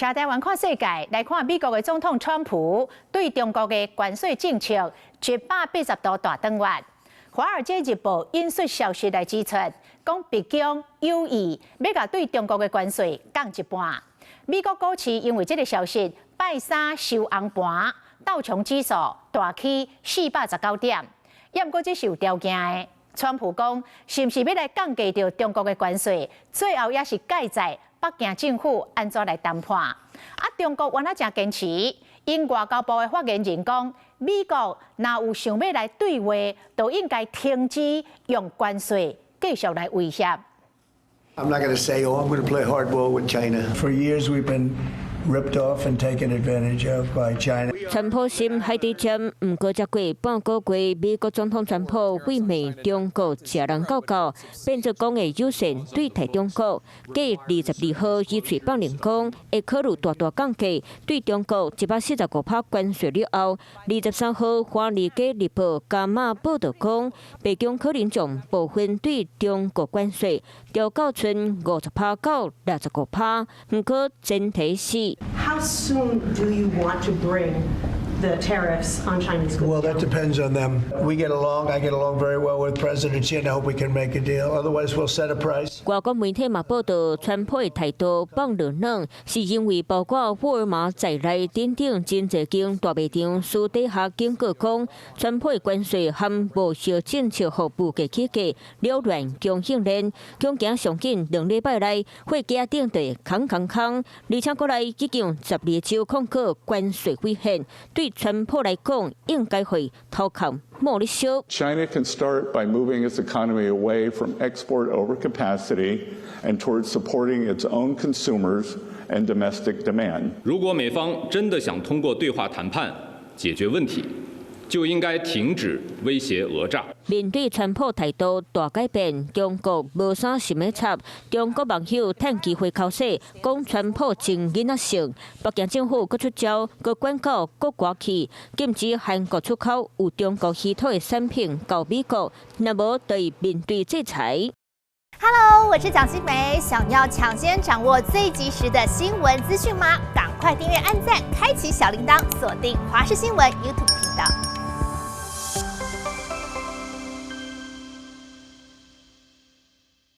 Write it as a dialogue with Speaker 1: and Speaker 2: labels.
Speaker 1: 车台湾看世界，来看美国的总统川普对中国的关税政策180度大转弯。《华尔街日报》引述消息来指出，讲北京有意要甲对中国的关税降一半。美国股市因为这个消息，拜三收红盘，道琼指数大起419点。也不过这是有条件的。川普讲，是不是要来降低到中国的关税？最后也是盖在北京政府安怎来谈判。中国原来真坚持，因外交部的发言人讲，美国若有想要来对话，就应该停止用关税继续来威胁。
Speaker 2: I'm not going to say, oh, I'm going to play hardball with China.
Speaker 3: For years, we've been ripped off and taken advantage of by China.
Speaker 4: 川普心海底针，唔过才过半个月，美国总统川普为美中国吃人告告，变作讲的优先对待中国。继22号以嘴放领讲，会考虑大降价对中国145%关税了后，23号《华尔街日报》加码报道讲，北京可能将部分对中国关税调到剩50%到65%，不过前提是。
Speaker 5: How soon do you want to bring the tariffs on Chinese goods?
Speaker 3: Well, that depends on them. We get along. I get along very well with President Xi, and I hope we can make a deal. Otherwise, we'll set a price.
Speaker 4: 外国媒体嘛报道，川普的态度放热冷，是因为包括沃尔玛在内等等真侪间大卖场私底下警告讲，川普的关税和无效政策服务嘅起价扰乱供应链，恐惊上紧2礼拜内会加定地空，而且过来已经12州控告关税危险，对川普来讲应该会投降莫里修。
Speaker 6: China can start by moving its economy away from export overcapacity and towards supporting its own consumers and domestic demand.
Speaker 7: 如果美方真的想通过对话谈判解决问题，就应该停止威胁讹诈。
Speaker 4: 面对川普态度大改变，中国无啥想要插，中国网友趁机会口说，讲川普真囡仔性。北京政府搁出招，搁管告各国企禁止韩国出口有中国稀土的产品到美国，那么就会面对制裁。
Speaker 8: Hello， 我是蒋欣梅。想要抢先掌握最及时的新闻资讯吗？赶快订阅、按赞、开启小铃铛，锁定华视新闻 YouTube 频道。